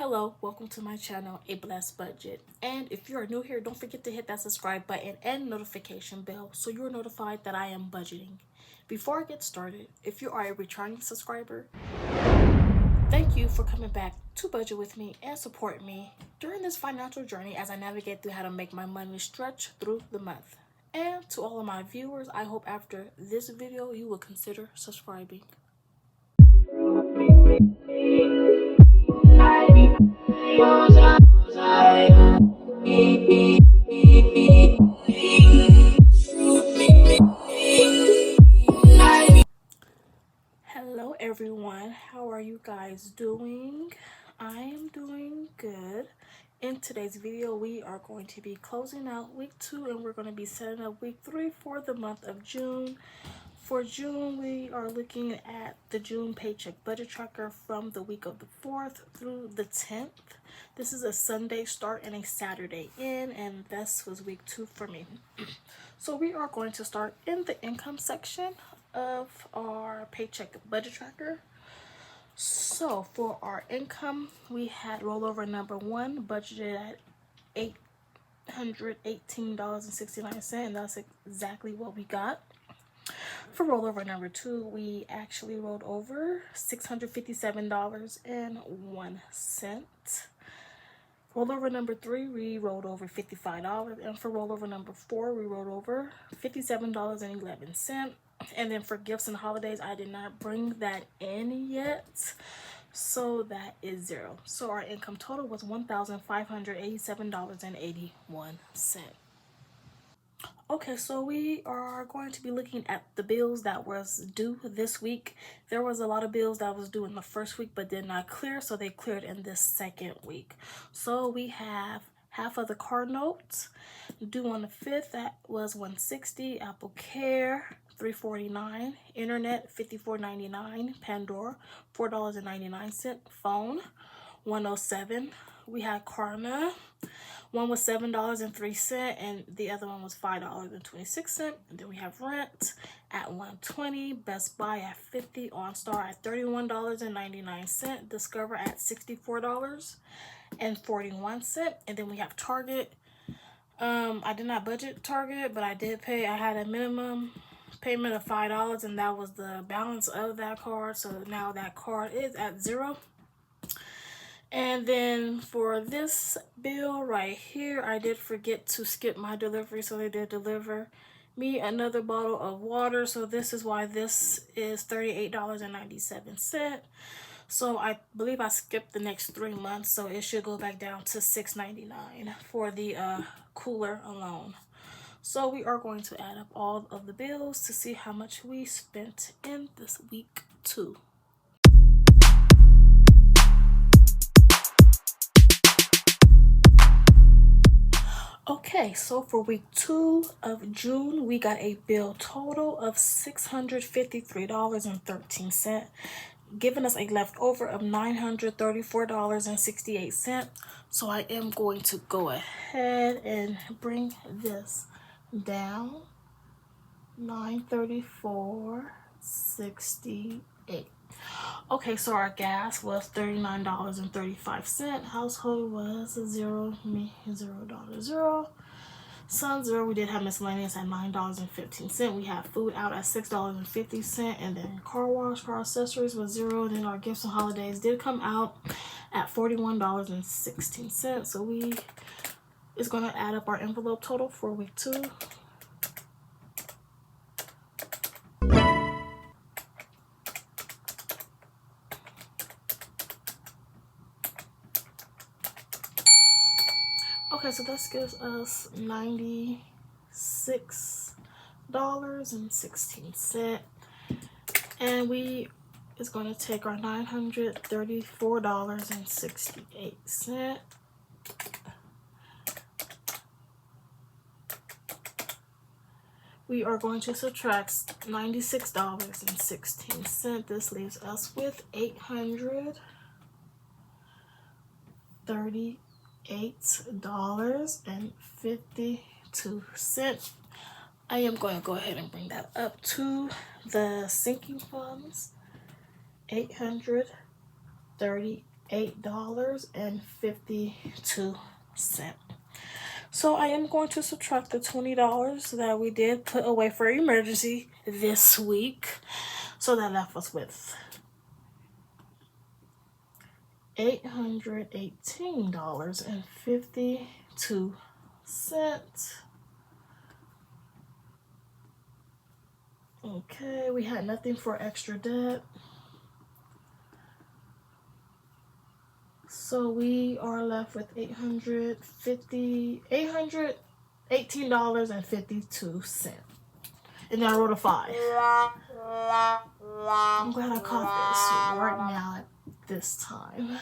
Hello, welcome to my channel, A Blessed Budget. And if you are new here, don't forget to hit that subscribe button and notification bell so you're notified that I am budgeting. Before I get started, if you are a returning subscriber, thank you for coming back to budget with me and support me during this financial journey as I navigate through how to make my money stretch through the month. And to all of my viewers, I hope after this video you will consider subscribing. Hello everyone, how are you guys doing? I am doing good. In today's video, we are going to be closing out week 2 and we're going to be setting up week 3 for the month of June. For June, we are looking at the June Paycheck budget tracker from the week of the 4th through the 10th. This is a Sunday start and a Saturday end, and this was week 2 for me. So we are going to start in the income section of our Paycheck budget tracker. So for our income, we had rollover number 1 budgeted at $818.69, and that's exactly what we got. For rollover number 2, we actually rolled over $657.01. Rollover number 3, we rolled over $55, and for rollover number 4, we rolled over $57.11. And then for gifts and holidays, I did not bring that in yet, so that is 0. So our income total was $1,587.81. Okay, so we are going to be looking at the bills that was due this week. There was a lot of bills that was due in the first week but did not clear, so they cleared in this second week. So we have half of the car notes due on the 5th. That was $160. Apple Care $349, internet $54.99, Pandora $4.99, phone $107. We had Karma. One was $7.03 and the other one was $5.26. And then we have rent at $120, Best Buy at $50, OnStar at $31.99, Discover at $64.41. And then we have Target. I did not budget Target, but I did pay. I had a minimum payment of $5, and that was the balance of that card. So now that card is at 0. And then for this bill right here, I did forget to skip my delivery, so they did deliver me another bottle of water. So this is why this is $38.97. So I believe I skipped the next 3 months, so it should go back down to $6.99 for the cooler alone. So we are going to add up all of the bills to see how much we spent in this week 2. Okay, so for week 2 of June, we got a bill total of $653.13, giving us a leftover of $934.68. So I am going to go ahead and bring this down. $934.68. Okay, so our gas was $39.35. Household was $0, me $0. Sun 0. We did have miscellaneous at $9.15. We had food out at $6.50, and then car wash, car accessories was 0. And then our gifts and holidays did come out at $41.16. So we is going to add up our envelope total for week 2. Okay, so this gives us $96.16, and we is going to take our $934.68. We are going to subtract $96.16. This leaves us with $838.52. I am going to go ahead and bring that up to the sinking funds. $838 $8.52. So I am going to subtract the $20 that we did put away for emergency this week. So that left us with $818.52. Okay, we had nothing for extra debt. So we are left with $818.52. And then I wrote a 5. I'm glad I caught this right now at this time,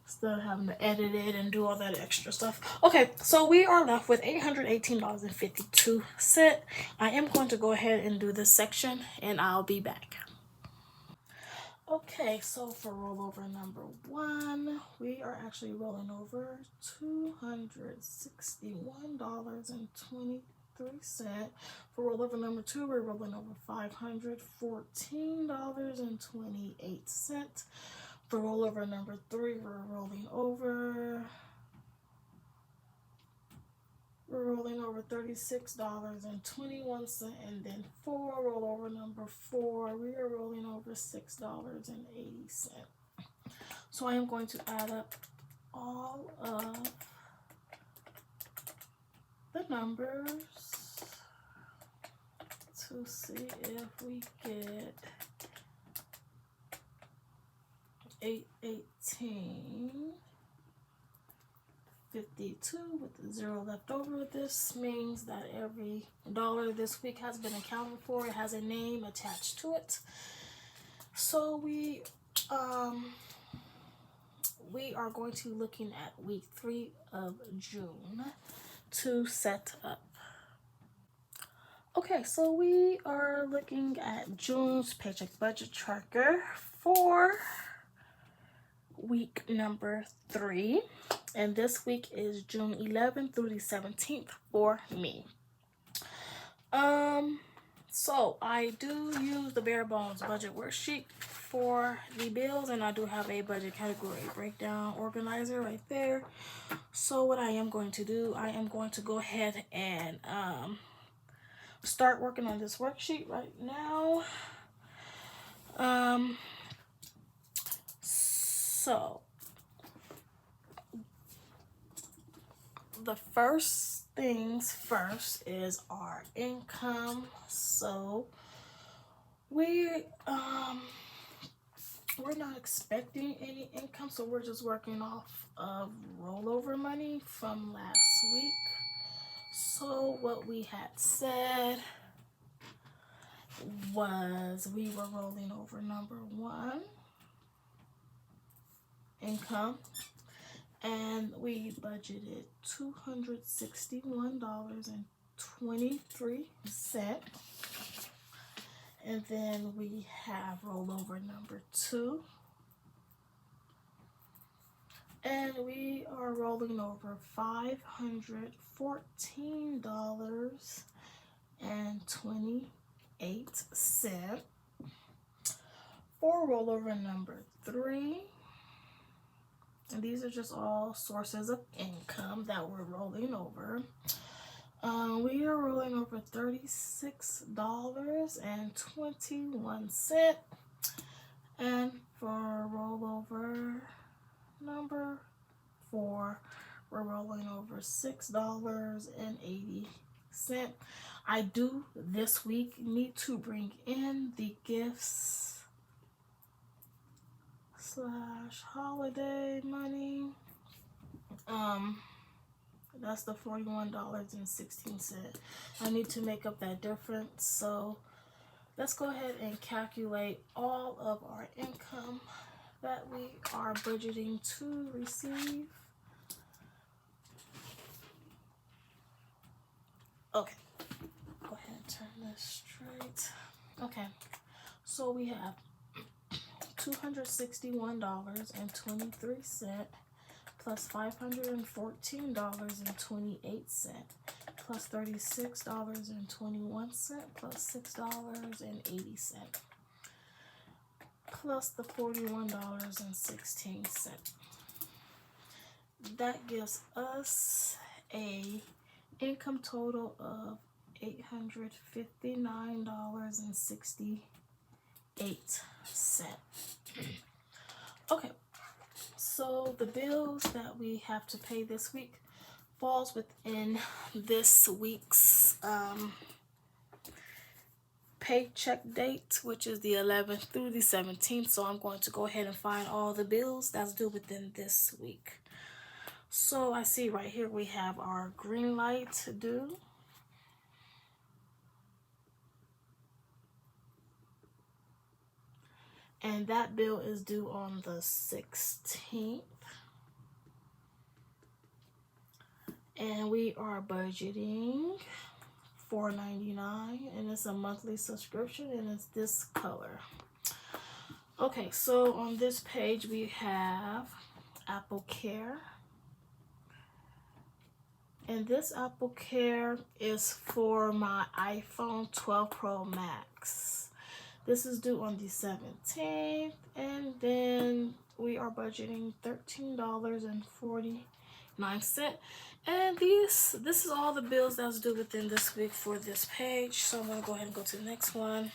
instead of having to edit it and do all that extra stuff. Okay, so we are left with $818.52. I am going to go ahead and do this section, and I'll be back. Okay, so for rollover number 1, we are actually rolling over $261.23. For rollover number 2, we're rolling over $514.28. For rollover number 3, we're rolling over $36.21, and then for rollover number 4, we are rolling over $6.80. So I am going to add up all of the numbers to see if we get 818.52 with the 0 left over. This means that every dollar this week has been accounted for. It has a name attached to it. So we are going to looking at week 3 of June to set up. Okay, so we are looking at June's paycheck budget tracker for week number 3, and this week is June 11th through the 17th for me. So I do use the bare bones budget worksheet for the bills, and I do have a budget category breakdown organizer right there. So what I am going to do, I am going to go ahead and start working on this worksheet right now. So the first things first is our income. So we're not expecting any income, so we're just working off of rollover money from last week. So what we had said was we were rolling over number 1, income, and we budgeted $261.23. And then we have rollover number 2, and we are rolling over $514.28. For rollover number 3, and these are just all sources of income that we're rolling over. We are rolling over $36.21, and for rollover number 4, we're rolling over $6.80. I do this week need to bring in the gifts / holiday money. That's the $41.16. I need to make up that difference. So let's go ahead and calculate all of our income that we are budgeting to receive. Okay, go ahead and turn this straight. Okay, so we have $261.23 plus $514.28 plus $36.21 plus $6.80. plus the $41.16. That gives us a income total of $859.68. Okay, so the bills that we have to pay this week falls within this week's paycheck date, which is the 11th through the 17th. So I'm going to go ahead and find all the bills that's due within this week. So I see right here we have our green light due. And that bill is due on the 16th. And we are budgeting $4.99, and it's a monthly subscription, and it's this color. Okay, so on this page we have Apple Care. And this Apple Care is for my iPhone 12 Pro Max. This is due on the 17th, and then we are budgeting $13.49. And this is all the bills that's due within this week for this page. So I'm going to go ahead and go to the next one.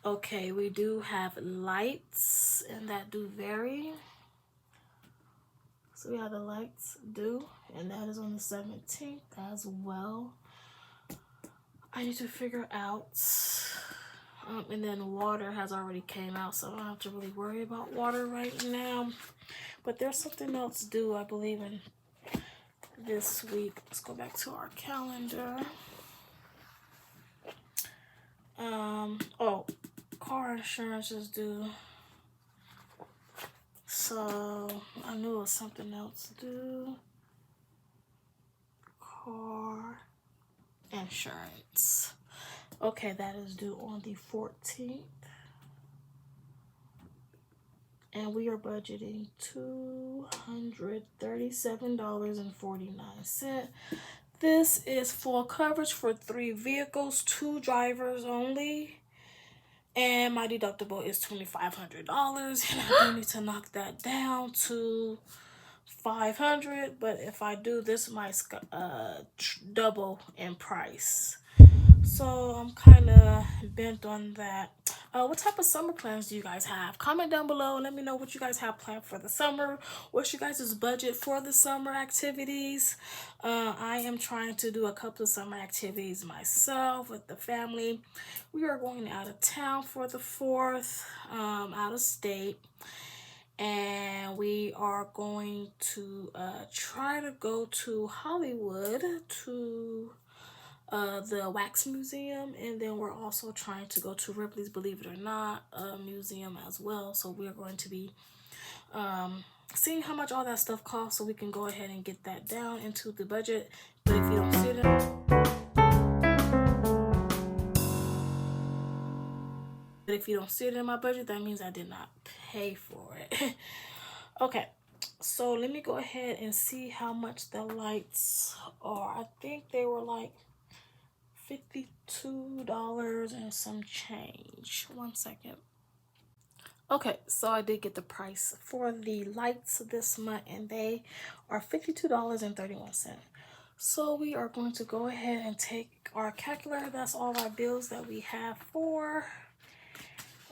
Okay, we do have lights, and that do vary. So we have the lights due, and that is on the 17th as well. I need to figure out, and then water has already came out, so I don't have to really worry about water right now. But there's something else due, I believe, in this week. Let's go back to our calendar. Oh, car insurance is due. So I knew it was something else due. Car insurance. Okay, that is due on the 14th. And we are budgeting $237.49. This is full coverage for 3 vehicles, 2 drivers only. And my deductible is $2,500. And I do need to knock that down to $500. But if I do, this might double in price. So I'm kind of bent on that. What type of summer plans do you guys have? Comment down below and let me know what you guys have planned for the summer. What's your guys' budget for the summer activities? I am trying to do a couple of summer activities myself with the family. We are going out of town for the 4th, out of state. And we are going to try to go to Hollywood to the Wax Museum, and then we're also trying to go to Ripley's Believe It or Not museum as well. So we're going to be seeing how much all that stuff costs, so we can go ahead and get that down into the budget. But if you don't see it, in my budget, that means I did not pay for it. Okay, so let me go ahead and see how much the lights are. I think they were like $52 and some change. One second. Okay, so I did get the price for the lights this month, and they are $52.31. So we are going to go ahead and take our calculator. That's all our bills that we have for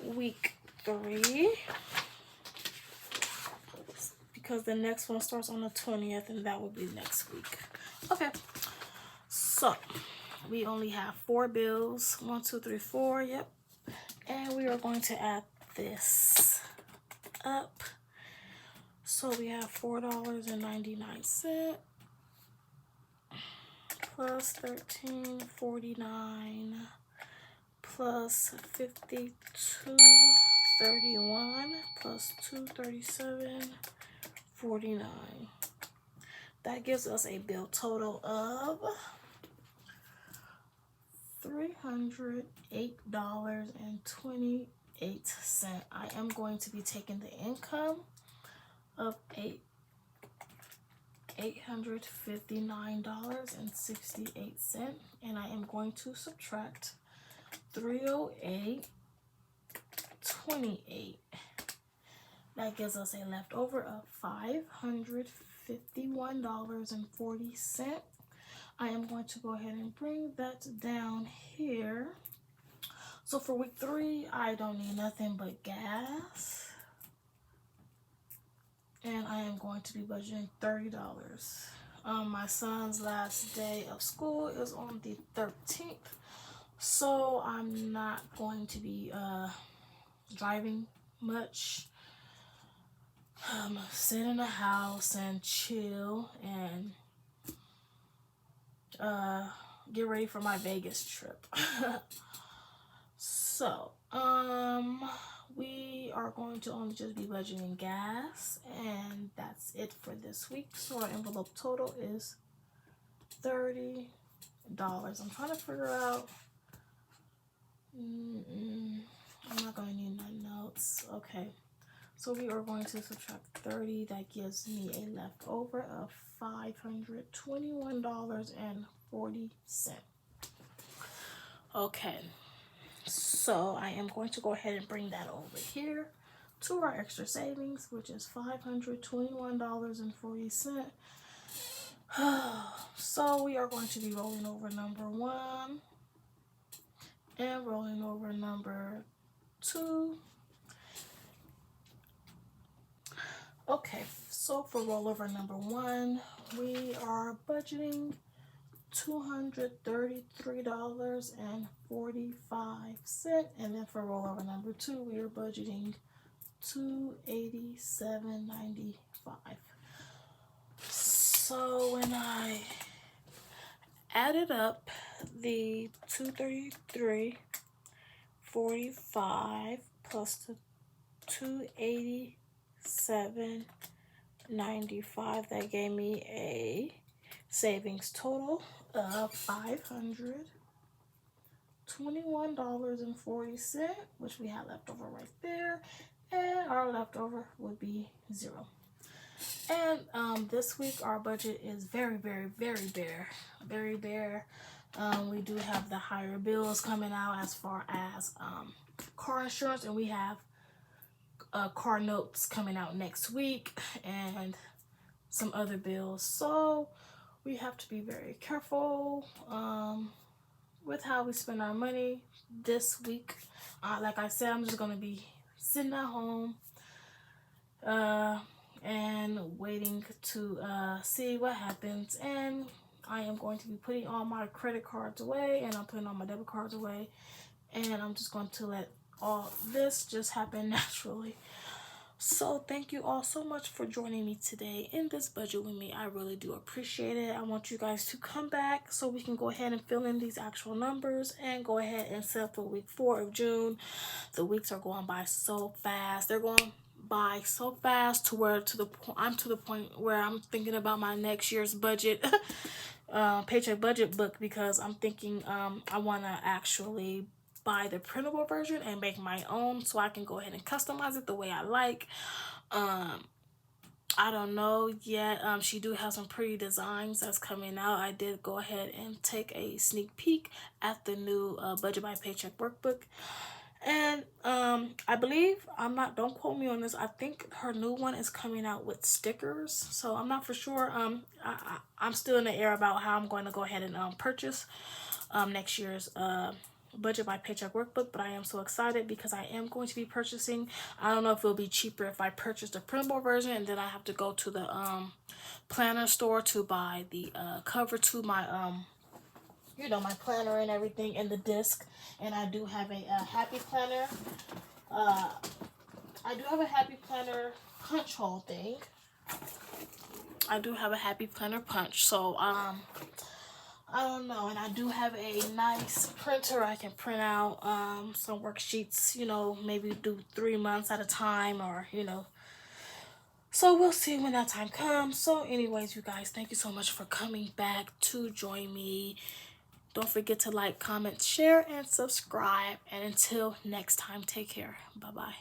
week 3. Because the next one starts on the 20th, and that will be next week. Okay, so we only have 4 bills. 1, 2, 3, 4. Yep. And we are going to add this up. So we have $4.99 plus $13.49 plus $52.31 plus $237.49. That gives us a bill total of $308.28. I am going to be taking the income of $859.68, and I am going to subtract $308.28 28. That gives us a leftover of $551.40. I am going to go ahead and bring that down here. So for week 3, I don't need nothing but gas. And I am going to be budgeting $30. My son's last day of school is on the 13th. So I'm not going to be driving much. Sit in the house and chill and get ready for my Vegas trip. So, we are going to only just be budgeting gas, and that's it for this week. So our envelope total is $30. I'm trying to figure out. I'm not going to need my notes. Okay. So we are going to subtract 30. That gives me a leftover of $521.40. Okay. So I am going to go ahead and bring that over here to our extra savings, which is $521.40. So we are going to be rolling over number 1 and rolling over number 2. Okay, so for rollover number 1, we are budgeting $233.45, and then for rollover number 2, we are budgeting $287.95. So when I added up the $233.45 plus the $287.95, that gave me a savings total of $521.40, which we have left over right there, and our leftover would be 0. And this week our budget is very bare. We do have the higher bills coming out as far as car insurance, and we have car notes coming out next week and some other bills. So we have to be very careful with how we spend our money this week. Like I said, I'm just going to be sitting at home and waiting to see what happens. And I am going to be putting all my credit cards away, and I'm putting all my debit cards away, and I'm just going to let all this just happen naturally. So thank you all so much for joining me today in this budget with me. I really do appreciate it. I want you guys to come back so we can go ahead and fill in these actual numbers and go ahead and set up for week 4 of June. The weeks are going by so fast. They're going by so fast to where I'm to the point where I'm thinking about my next year's budget, paycheck budget book, because I'm thinking I want to actually buy the printable version and make my own so I can go ahead and customize it the way I like. I don't know yet. She do have some pretty designs that's coming out. I did go ahead and take a sneak peek at the new Budget by Paycheck workbook. And I believe, don't quote me on this, I think her new one is coming out with stickers. So I'm not for sure. I'm still in the air about how I'm going to go ahead and purchase next year's Budget by Paycheck workbook, but I am so excited because I am going to be purchasing. I don't know if it'll be cheaper if I purchase the printable version and then I have to go to the planner store to buy the cover to my my planner and everything, and the disc. And I do have a happy planner. I do have a happy planner punch hole thing. I do have a happy planner punch, so I don't know. And I do have a nice printer. I can print out some worksheets, maybe do 3 months at a time, or so we'll see when that time comes. So anyways, you guys, thank you so much for coming back to join me. Don't forget to like, comment, share, and subscribe. And until next time, take care. Bye-bye.